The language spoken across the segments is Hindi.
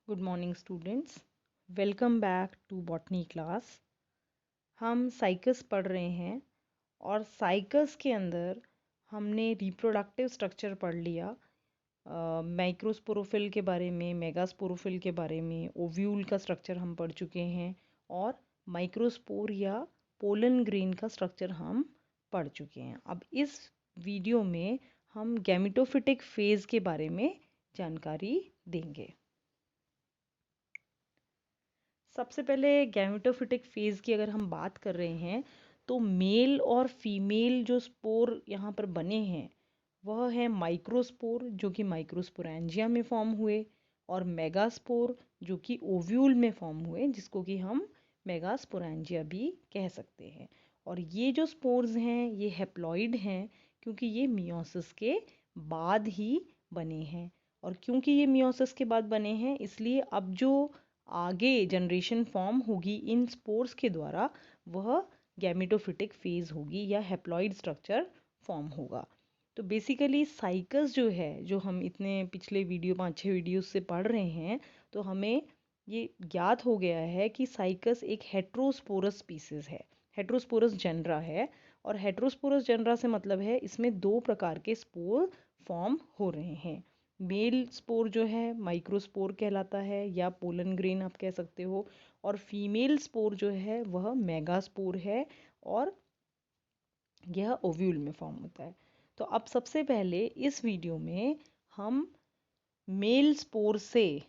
Good morning students, welcome back to botany class. हम साइकस पढ़ रहे हैं और साइकस के अंदर हमने रिप्रोडक्टिव स्ट्रक्चर पढ़ लिया। माइक्रोस्पोरोफिल के बारे में, मेगास्पोरोफिल के बारे में, ओव्यूल का स्ट्रक्चर हम पढ़ चुके हैं और माइक्रोस्पोर या पोलन ग्रेन का स्ट्रक्चर हम पढ़ चुके हैं। अब इस वीडियो में हम गैमेटोफिटिक फेज़ के बारे में जानकारी देंगे। सबसे पहले गैमेटोफिटिक फेज़ की अगर हम बात कर रहे हैं तो मेल और फीमेल जो स्पोर यहाँ पर बने हैं वह है माइक्रोस्पोर जो कि माइक्रोस्पोरेंजिया में फॉर्म हुए, और मेगास्पोर जो कि ओव्यूल में फॉर्म हुए, जिसको कि हम मेगास्पोरेंजिया भी कह सकते हैं। और ये जो स्पोर्स हैं ये हैप्लॉइड हैं क्योंकि ये मियोसिस के बाद ही बने हैं। और क्योंकि ये मियोसिस के बाद बने हैं इसलिए अब जो आगे जनरेशन फॉर्म होगी इन स्पोर्स के द्वारा वह गैमेटोफिटिक फेज होगी या हैप्लॉइड स्ट्रक्चर फॉर्म होगा। तो बेसिकली साइकस जो है, जो हम इतने पिछले वीडियो 5-6 वीडियोस से पढ़ रहे हैं, तो हमें ये ज्ञात हो गया है कि साइकस एक हेट्रोस्पोरस स्पीसीज है, हेट्रोस्पोरस जेनरा है। और हेट्रोस्पोरस जेनरा से मतलब है इसमें 2 प्रकार के स्पोर फॉर्म हो रहे हैं। मेल स्पोर जो है माइक्रोस्पोर कहलाता है या पोलन ग्रेन आप कह सकते हो, और फीमेल स्पोर जो है वह मेगास्पोर है और यह ओव्यूल में फॉर्म होता है। तो अब सबसे पहले इस वीडियो में हम मेल स्पोर से,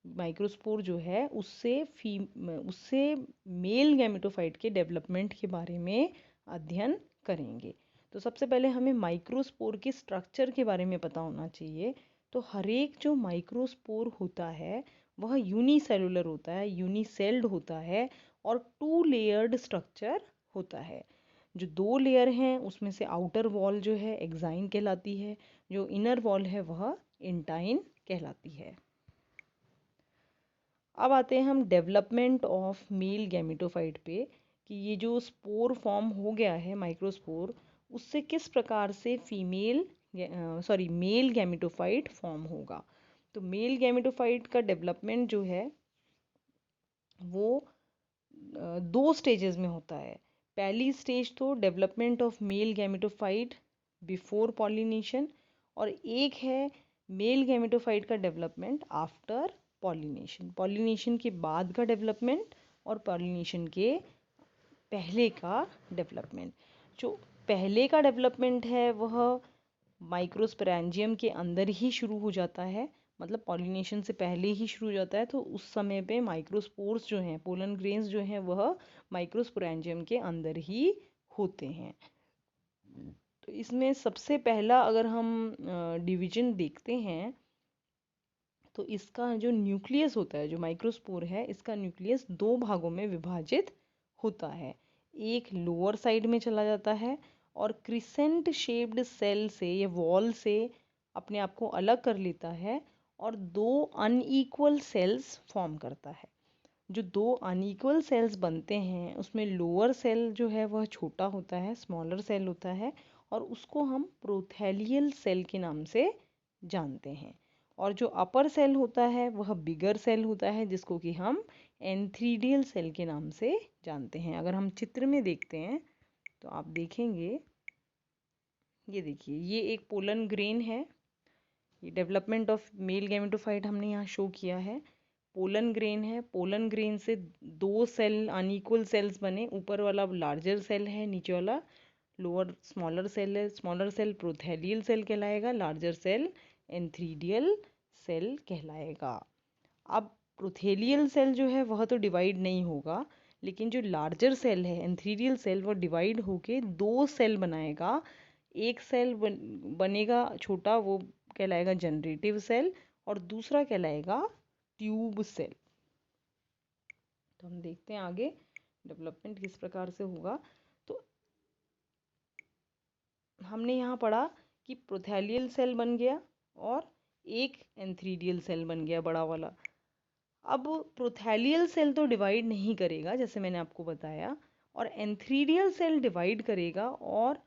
माइक्रोस्पोर जो है उससे मेल गैमेटोफाइट के डेवलपमेंट के बारे में अध्ययन करेंगे। तो सबसे पहले हमें माइक्रोस्पोर के स्ट्रक्चर के बारे में पता होना चाहिए। तो हर एक जो माइक्रोस्पोर होता है वह यूनिसेलुलर होता है, यूनिसेल्ड होता है और 2 लेयर्ड स्ट्रक्चर होता है। जो 2 लेयर हैं उसमें से आउटर वॉल जो है एक्साइन कहलाती है, जो इनर वॉल है वह इंटाइन कहलाती है। अब आते हैं हम डेवलपमेंट ऑफ मेल गैमेटोफाइट पे कि ये जो स्पोर फॉर्म हो गया है माइक्रोस्पोर, उससे किस प्रकार से मेल गैमेटोफाइट फॉर्म होगा। तो मेल गैमेटोफाइट का डेवलपमेंट जो है वो 2 स्टेजेस में होता है। पहली स्टेज तो development of male gametophyte before pollination, और एक है मेल गैमेटोफाइट का डेवलपमेंट आफ्टर पॉलिनेशन, पॉलिनेशन के बाद का डेवलपमेंट और पॉलिनेशन के पहले का डेवलपमेंट। जो पहले का डेवलपमेंट है वह माइक्रोस्पोरेंजियम के अंदर ही शुरू हो जाता है, मतलब पॉलिनेशन से पहले ही शुरू हो जाता है। तो उस समय पे माइक्रोस्पोर्स जो हैं, पोलन ग्रेन्स जो हैं, वह माइक्रोस्पोरेंजियम के अंदर ही होते हैं। तो इसमें सबसे पहला अगर हम डिवीजन देखते हैं तो इसका जो न्यूक्लियस होता है, जो माइक्रोस्पोर है, इसका न्यूक्लियस 2 भागों में विभाजित होता है। एक लोअर साइड में चला जाता है और क्रिसेंट शेप्ड सेल से या वॉल से अपने आप को अलग कर लेता है और 2 अनइक्वल सेल्स फॉर्म करता है। जो 2 अनइक्वल सेल्स बनते हैं उसमें लोअर सेल जो है वह छोटा होता है, स्मॉलर सेल होता है, और उसको हम प्रोथेलियल सेल के नाम से जानते हैं। और जो अपर सेल होता है वह बिगर सेल होता है, जिसको कि हम एंथ्रीडियल सेल के नाम से जानते हैं। अगर हम चित्र में देखते हैं तो आप देखेंगे, ये देखिए, ये एक पोलन ग्रेन है। ये डेवलपमेंट ऑफ मेल गैमेटोफाइट हमने यहाँ शो किया है। पोलन ग्रेन है, पोलन ग्रेन से 2 सेल अनइक्वल सेल्स बने, ऊपर वाला लार्जर सेल है, नीचे वाला लोअर स्मॉलर सेल है। स्मॉलर सेल प्रोथेलियल सेल कहलाएगा, लार्जर सेल एंथ्रीडियल सेल कहलाएगा। अब प्रोथेलियल सेल जो है वह तो डिवाइड नहीं होगा, लेकिन जो लार्जर सेल है एंथ्रीडियल सेल वह डिवाइड होके 2 सेल बनाएगा। एक सेल बनेगा छोटा, वो कहलाएगा जनरेटिव सेल, और दूसरा कहलाएगा ट्यूब सेल। तो हम देखते हैं आगे डेवलपमेंट किस प्रकार से होगा। तो हमने यहाँ पढ़ा कि प्रोथेलियल सेल बन गया और एक एंथ्रीडियल सेल बन गया बड़ा वाला। अब प्रोथेलियल सेल तो डिवाइड नहीं करेगा जैसे मैंने आपको बताया, और एंथ्रीडियल सेल डिवाइड करेगा और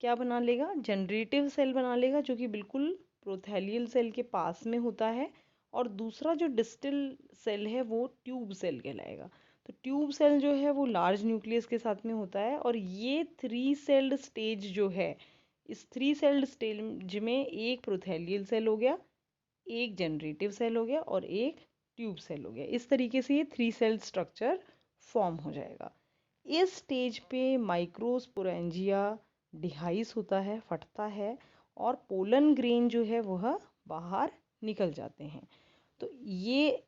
क्या बना लेगा, जनरेटिव सेल बना लेगा, जो कि बिल्कुल प्रोथेलियल सेल के पास में होता है। और दूसरा जो डिस्टल सेल है वो ट्यूब सेल कहलाएगा। तो ट्यूब सेल जो है वो लार्ज न्यूक्लियस के साथ में होता है, और ये 3 सेल्ड स्टेज जो है, इस 3 सेल्ड स्टेज में एक प्रोथैलियल सेल हो गया, एक जनरेटिव सेल हो गया और एक ट्यूब सेल हो गया। इस तरीके से ये 3 सेल्ड स्ट्रक्चर फॉर्म हो जाएगा। इस स्टेज पे माइक्रोस्पोरेंजिया डिहाइस होता है, फटता है, और पोलन ग्रेन जो है वह बाहर निकल जाते हैं। तो ये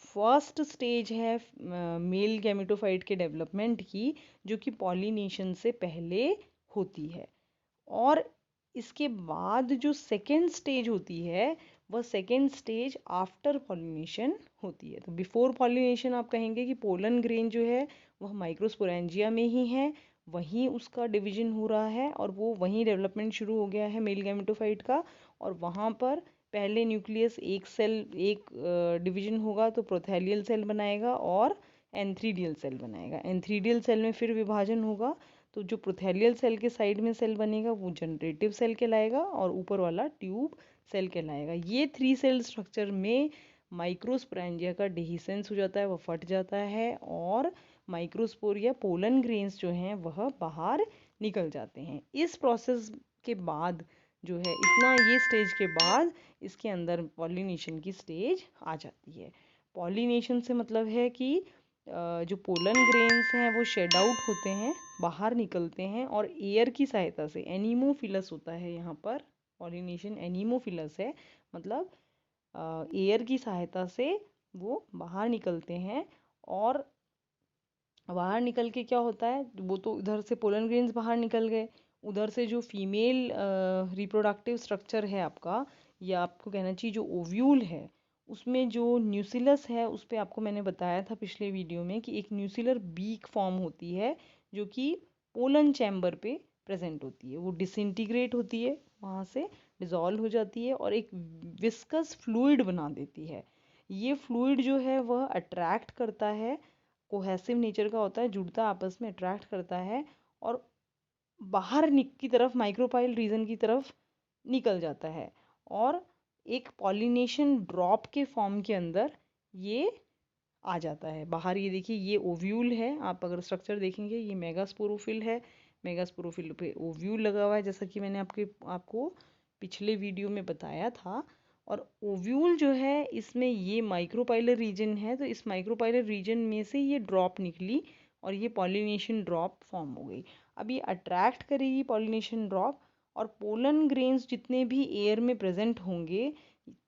फर्स्ट स्टेज है मेल गैमेटोफाइट के डेवलपमेंट की, जो कि पॉलिनेशन से पहले होती है। और इसके बाद जो सेकेंड स्टेज होती है, वह सेकेंड स्टेज आफ्टर पॉलिनेशन होती है। तो बिफोर पॉलिनेशन आप कहेंगे कि पोलन ग्रेन जो है वह माइक्रोस्पोरेंजिया में ही है, वहीं उसका डिवीजन हो रहा है, और वो वहीं डेवलपमेंट शुरू हो गया है मेल गैमेटोफाइट का। और वहाँ पर पहले न्यूक्लियस एक सेल, एक डिवीजन होगा तो प्रोथैलियल सेल बनाएगा और एंथ्रीडियल सेल बनाएगा। एंथ्रीडियल सेल में फिर विभाजन होगा, तो जो प्रोथैलियल सेल के साइड में सेल बनेगा वो जनरेटिव सेल कहलाएगा, और ऊपर वाला ट्यूब सेल कहलाएगा। ये 3 सेल स्ट्रक्चर में माइक्रोस्पोरेंजिया का डिहिसेंस हो जाता है, वह फट जाता है, और माइक्रोस्पोरिया पोलन ग्रेन्स जो हैं वह बाहर निकल जाते हैं। इस प्रोसेस के बाद जो है, इतना ये स्टेज के बाद इसके अंदर पॉलिनेशन की स्टेज आ जाती है। पॉलिनेशन से मतलब है कि जो पोलन ग्रेन्स हैं वो शेड आउट होते हैं, बाहर निकलते हैं, और एयर की सहायता से, एनीमोफिलस होता है यहाँ पर, पॉलिनेशन एनीमोफिलस है, मतलब एयर की सहायता से वो बाहर निकलते हैं। और बाहर निकल के क्या होता है, वो तो इधर से पोलन ग्रेन्स बाहर निकल गए, उधर से जो फीमेल रिप्रोडक्टिव स्ट्रक्चर है आपका, या आपको कहना चाहिए जो ओव्यूल है, उसमें जो न्यूसिलस है, उस पर आपको मैंने बताया था पिछले वीडियो में कि एक न्यूसिलर बीक फॉर्म होती है, जो कि पोलन चैम्बर पे प्रेजेंट होती है। वो डिसइंटीग्रेट होती है, वहाँ से डिज़ोल्व हो जाती है, और एक विस्कस फ्लूइड बना देती है। ये फ्लूइड जो है वह अट्रैक्ट करता है, कोहेसिव नेचर का होता है, जुड़ता आपस में, अट्रैक्ट करता है, और बाहर की तरफ, माइक्रोपाइल रीजन की तरफ निकल जाता है, और एक पॉलिनेशन ड्रॉप के फॉर्म के अंदर ये आ जाता है बाहर। ये देखिए, ये ओव्यूल है, आप अगर स्ट्रक्चर देखेंगे ये मेगास्पोरोफिल है, मेगास्पोरोफिल पे ओव्यूल लगा हुआ है, जैसा कि मैंने आपको पिछले वीडियो में बताया था। और ओव्यूल जो है, इसमें ये माइक्रोपाइलर रीजन है, तो इस माइक्रोपाइलर रीजन में से ये ड्रॉप निकली, और ये पॉलिनेशन ड्रॉप फॉर्म हो गई। अब ये अट्रैक्ट करेगी पॉलिनेशन ड्रॉप, और पोलन ग्रेन्स जितने भी एयर में प्रेजेंट होंगे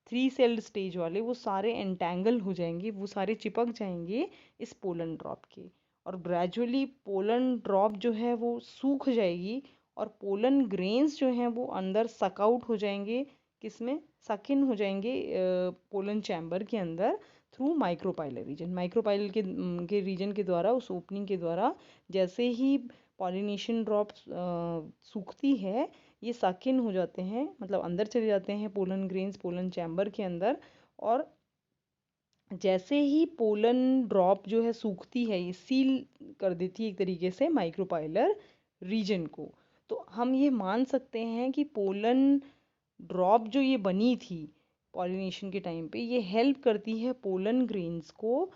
3 सेल्ड स्टेज वाले, वो सारे एंटेंगल हो जाएंगे, वो सारे चिपक जाएंगे इस पोलन ड्रॉप के, और ग्रेजुअली पोलन ड्रॉप जो है वो सूख जाएगी, और पोलन ग्रेन्स जो हैं वो अंदर सक आउट हो जाएंगे, किसमें, सक इन हो जाएंगे पोलन चैम्बर के अंदर, थ्रू माइक्रोपाइलर रीजन। माइक्रोपाइलर के रीजन के द्वारा, उस ओपनिंग के द्वारा, जैसे ही पॉलिनेशन ड्रॉप सूखती है, ये सक इन हो जाते हैं, मतलब अंदर चले जाते हैं पोलन ग्रेन्स पोलन चैम्बर के अंदर। और जैसे ही पोलन ड्रॉप जो है सूखती है, ये सील कर देती है एक तरीके से माइक्रोपाइलर रीजन को। तो हम ये मान सकते हैं कि पोलन ड्रॉप जो ये बनी थी पॉलिनेशन के टाइम पे, ये हेल्प करती है पोलन ग्रेन्स को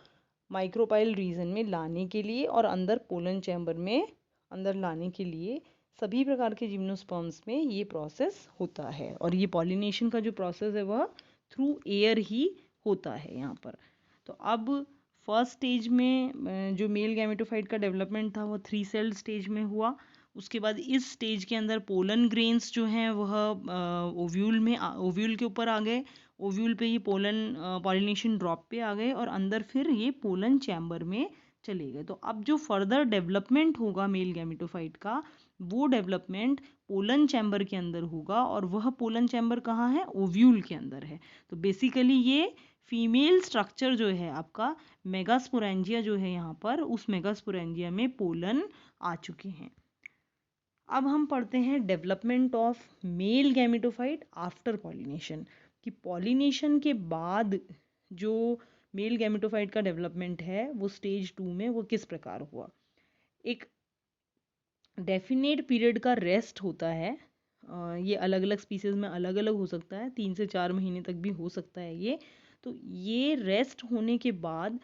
माइक्रोपाइल रीजन में लाने के लिए, और अंदर पोलन चैम्बर में अंदर लाने के लिए। सभी प्रकार के जिम्नोस्पर्म्स में ये प्रोसेस होता है, और ये पॉलिनेशन का जो प्रोसेस है वह थ्रू एयर ही होता है यहाँ पर। तो अब फर्स्ट स्टेज में जो मेल गैमेटोफाइट का डेवलपमेंट था वो 3 सेल्ड स्टेज में हुआ। उसके बाद इस स्टेज के अंदर पोलन ग्रेन्स जो हैं वह ओव्यूल के ऊपर आ गए, ओव्यूल पे ही पॉलिनेशन ड्रॉप पे आ गए, और अंदर फिर ये पोलन चैम्बर में चले गए। तो अब जो फर्दर डेवलपमेंट होगा मेल गैमेटोफाइट का, वो डेवलपमेंट पोलन चैम्बर के अंदर होगा, और वह पोलन चैम्बर कहाँ है, ओव्यूल के अंदर है। तो बेसिकली ये फीमेल स्ट्रक्चर जो है आपका, मेगास्पोरेंजिया जो है यहाँ पर, उस मेगास्पोरेंजिया में पोलन आ चुके हैं। अब हम पढ़ते हैं development of male gametophyte after pollination, कि पॉलिनेशन के बाद जो मेल गैमेटोफाइट का डेवलपमेंट है वो स्टेज 2 में वो किस प्रकार हुआ। एक डेफिनेट पीरियड का रेस्ट होता है, ये अलग अलग स्पीसीज में अलग अलग हो सकता है, 3 से 4 महीने तक भी हो सकता है ये। तो ये रेस्ट होने के बाद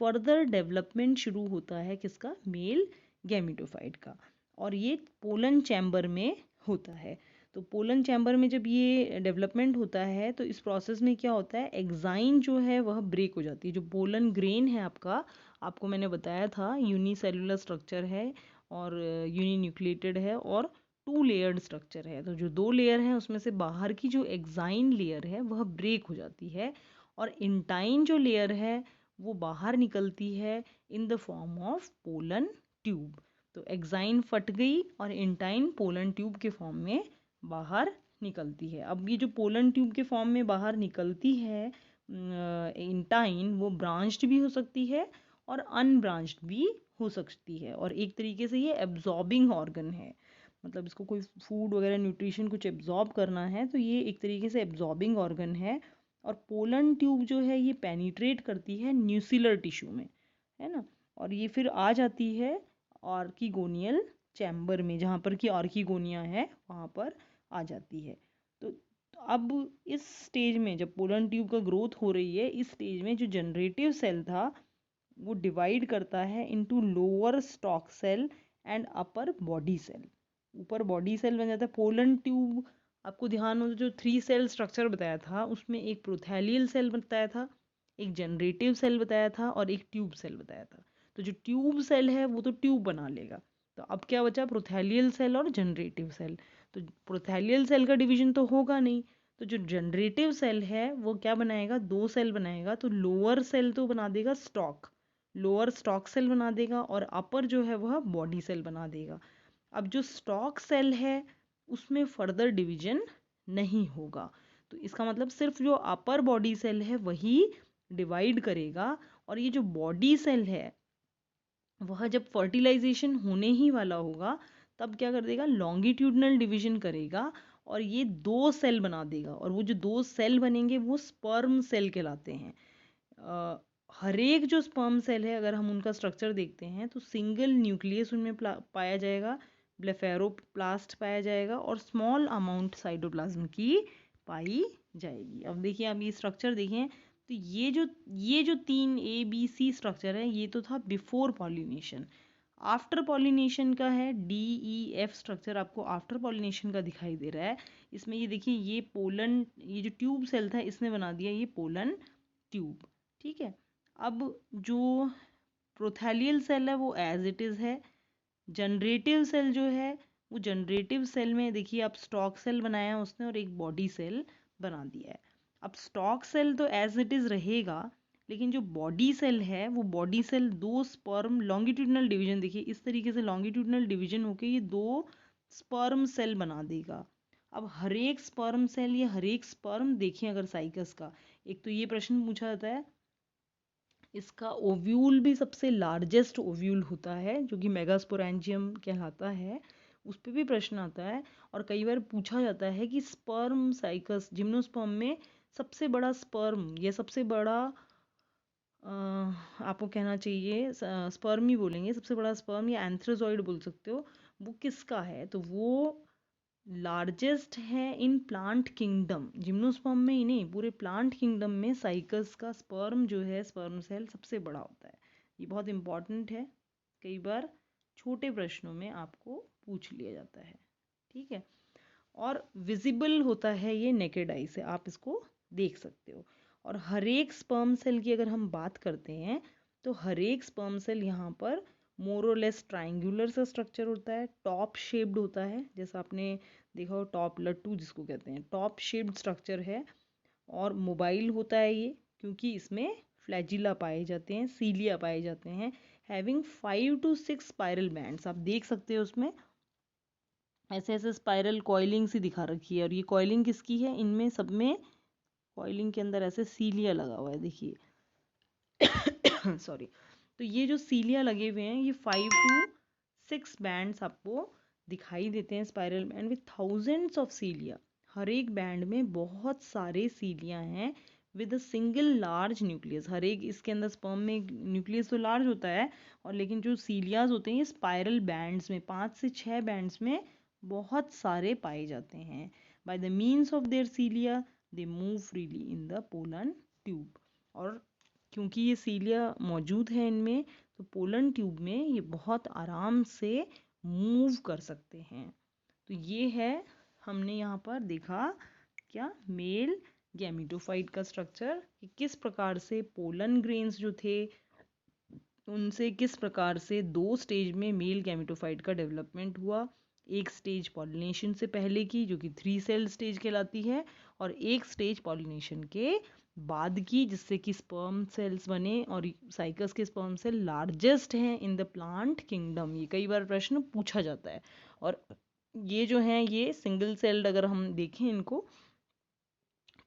फर्दर डेवलपमेंट शुरू होता है किसका, मेल गैमेटोफाइट का, और ये पोलन चैम्बर में होता है। तो पोलन चैम्बर में जब ये डेवलपमेंट होता है तो इस प्रोसेस में क्या होता है, एग्जाइन जो है वह ब्रेक हो जाती है। जो पोलन ग्रेन है आपका, आपको मैंने बताया था यूनिसेलुलर स्ट्रक्चर है और यूनिन्यूक्लिएटेड है और 2 लेयर्ड स्ट्रक्चर है। तो जो 2 लेयर हैं उसमें से बाहर की जो एग्जाइन लेयर है वह ब्रेक हो जाती है और इंटाइन जो लेयर है वो बाहर निकलती है in the form of pollen tube. तो एग्जाइन फट गई और इंटाइन पोलन ट्यूब के फॉर्म में बाहर निकलती है। अब ये जो पोलन ट्यूब के फॉर्म में बाहर निकलती है इंटाइन, वो ब्रांच्ड भी हो सकती है और अनब्रांच्ड भी हो सकती है, और एक तरीके से ये एब्जॉर्बिंग ऑर्गन है। मतलब इसको कोई फूड वगैरह न्यूट्रिशन कुछ एब्जॉर्ब करना है तो ये एक तरीके से एब्जॉर्बिंग ऑर्गन है। और पोलन ट्यूब जो है ये पेनिट्रेट करती है न्यूसिलर टिश्यू में, है ना, और ये फिर आ जाती है आर्किगोनियल चैम्बर में, जहाँ पर कि आर्किगोनिया है वहाँ पर आ जाती है। तो अब इस स्टेज में जब पोलन ट्यूब का ग्रोथ हो रही है, इस स्टेज में जो जनरेटिव सेल था वो डिवाइड करता है into lower stock cell and upper body cell. ऊपर बॉडी सेल बन जाता है। पोलन ट्यूब आपको ध्यान हो तो जो 3 सेल स्ट्रक्चर बताया था उसमें एक प्रोथैलियल सेल बताया था, एक जनरेटिव सेल बताया था और एक ट्यूब सेल बताया था। तो जो ट्यूब सेल है वो तो ट्यूब बना लेगा। तो अब क्या बचा, प्रोथैलियल सेल और जनरेटिव सेल। तो प्रोथैलियल सेल का डिवीजन तो होगा नहीं, तो जो जनरेटिव सेल है वो क्या बनाएगा, 2 सेल बनाएगा। तो लोअर सेल तो बना देगा स्टॉक, लोअर स्टॉक सेल बना देगा, और अपर जो है वह बॉडी सेल बना देगा। अब जो स्टॉक सेल है उसमें फर्दर डिवीजन नहीं होगा। तो इसका मतलब सिर्फ जो अपर बॉडी सेल है वही डिवाइड करेगा, और ये जो बॉडी सेल है वह जब फर्टिलाइजेशन होने ही वाला होगा तब क्या कर देगा, लॉन्गिट्यूडनल डिवीजन करेगा और ये 2 सेल बना देगा, और वो जो 2 सेल बनेंगे वो स्पर्म सेल कहलाते हैं। हर एक जो स्पर्म सेल है अगर हम उनका स्ट्रक्चर देखते हैं तो सिंगल न्यूक्लियस उनमें पाया जाएगा, ब्लेफेरोप्लास्ट पाया जाएगा और स्मॉल अमाउंट साइटोप्लाज्म की पाई जाएगी। अब देखिए, अब ये स्ट्रक्चर देखें तो ये जो 3 ABC स्ट्रक्चर है ये तो था बिफोर पॉलिनेशन। आफ्टर पॉलिनेशन का है DEF स्ट्रक्चर, आपको आफ्टर पॉलिनेशन का दिखाई दे रहा है। इसमें ये देखिए, ये पोलन, ये जो ट्यूब सेल था इसने बना दिया ये पोलन ट्यूब, ठीक है। अब जो प्रोथैलियल सेल है वो एज इट इज़ है। जनरेटिव सेल जो है वो जनरेटिव सेल में देखिए आप स्टॉक सेल बनाया है उसने और एक बॉडी सेल बना दिया है। अब स्टॉक सेल तो एज इट इज़ रहेगा, लेकिन जो बॉडी सेल है वो body cell 2 sperm longitudinal division, देखिए इस तरीके से लॉन्गिट्यूडनल डिवीजन होके ये 2 स्पर्म सेल बना देगा। अब हर एक स्पर्म सेल या हर एक स्पर्म, देखिए अगर साइकस का, एक तो ये प्रश्न पूछा जाता है, इसका ओव्यूल भी सबसे लार्जेस्ट ओव्यूल होता है जो कि मेगास्पोरेंजियम कहलाता है, उस पर भी प्रश्न आता है। और कई बार पूछा जाता है कि स्पर्म साइकस जिम्नोस्पर्म में सबसे बड़ा स्पर्म या सबसे बड़ा आपको कहना चाहिए स्पर्म ही बोलेंगे, सबसे बड़ा स्पर्म या एंथ्रोजॉइड बोल सकते हो, वो किसका है, तो वो लार्जेस्ट है इन प्लांट किंगडम। जिम्नोस्पर्म में ही नहीं, पूरे प्लांट किंगडम में साइकस का स्पर्म जो है, स्पर्म सेल सबसे बड़ा होता है। ये बहुत इंपॉर्टेंट है, कई बार छोटे प्रश्नों में आपको पूछ लिया जाता है, ठीक है। और विजिबल होता है ये नेकेड आई से, आप इसको देख सकते हो। और हर एक स्पर्म सेल की अगर हम बात करते हैं तो हर एक स्पर्म सेल यहाँ पर मोरोलेस ट्राइंगुलर सा स्ट्रक्चर होता है, टॉप शेप्ड होता है, जैसा आपने देखा हो टॉप लट्टू जिसको कहते हैं, टॉप शेप्ड स्ट्रक्चर है। और मोबाइल होता है ये, क्योंकि इसमें फ्लैजिला पाए जाते हैं, सीलिया पाए जाते हैं, हैविंग 5 to 6 स्पाइरल बैंड्स। आप देख सकते हो उसमें ऐसे ऐसे स्पाइरल कॉइलिंग सी दिखा रखी है, और ये कॉइलिंग किसकी है, इनमें सब में कॉइलिंग के अंदर ऐसे सीलिया लगा हुआ है, देखिए सॉरी। तो ये जो सीलिया लगे हुए हैं ये 5 to 6 बैंड्स आपको दिखाई देते हैं, spiral band with thousands of cilia. हर एक बैंड में बहुत सारे सीलिया हैं with a single large nucleus. हर एक इसके अंदर स्पर्म में न्यूक्लियस तो लार्ज होता है, और लेकिन जो सीलियाज होते हैं ये स्पाइरल बैंड्स में 5 से 6 बैंड्स में बहुत सारे पाए जाते हैं। By the means of their cilia they move freely in the pollen tube. और क्योंकि ये सीलिया मौजूद है इनमें, तो पोलन ट्यूब में ये बहुत आराम से मूव कर सकते हैं। तो ये है, हमने यहाँ पर देखा क्या, मेल गैमेटोफाइट का स्ट्रक्चर, कि किस प्रकार से पोलन ग्रेन्स जो थे उनसे किस प्रकार से दो स्टेज में मेल गैमेटोफाइट का डेवलपमेंट हुआ। एक स्टेज पॉलिनेशन से पहले की जो कि 3 सेल स्टेज कहलाती है, और एक स्टेज पॉलिनेशन के बाद की जिससे कि स्पर्म सेल्स बने, और साइकस के स्पर्म सेल लार्जेस्ट हैं इन द प्लांट किंगडम। ये कई बार प्रश्न पूछा जाता है। और ये जो हैं ये सिंगल सेल्ड अगर हम देखें इनको,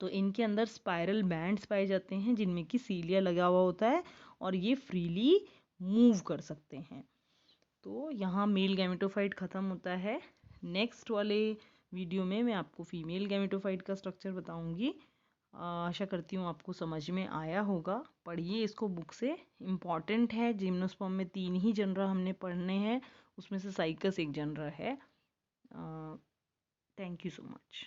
तो इनके अंदर स्पाइरल बैंड्स पाए जाते हैं जिनमें कि सीलिया लगा हुआ होता है, और ये फ्रीली मूव कर सकते हैं। तो यहाँ मेल गैमेटोफाइट ख़त्म होता है। नेक्स्ट वाले वीडियो में मैं आपको फीमेल गैमेटोफाइट का स्ट्रक्चर बताऊंगी। आशा करती हूँ आपको समझ में आया होगा। पढ़िए इसको बुक से, इम्पॉर्टेंट है। जिम्नोस्पर्म में 3 ही जनरा हमने पढ़ने हैं, उसमें से साइकस एक जनरा है। Thank you so much.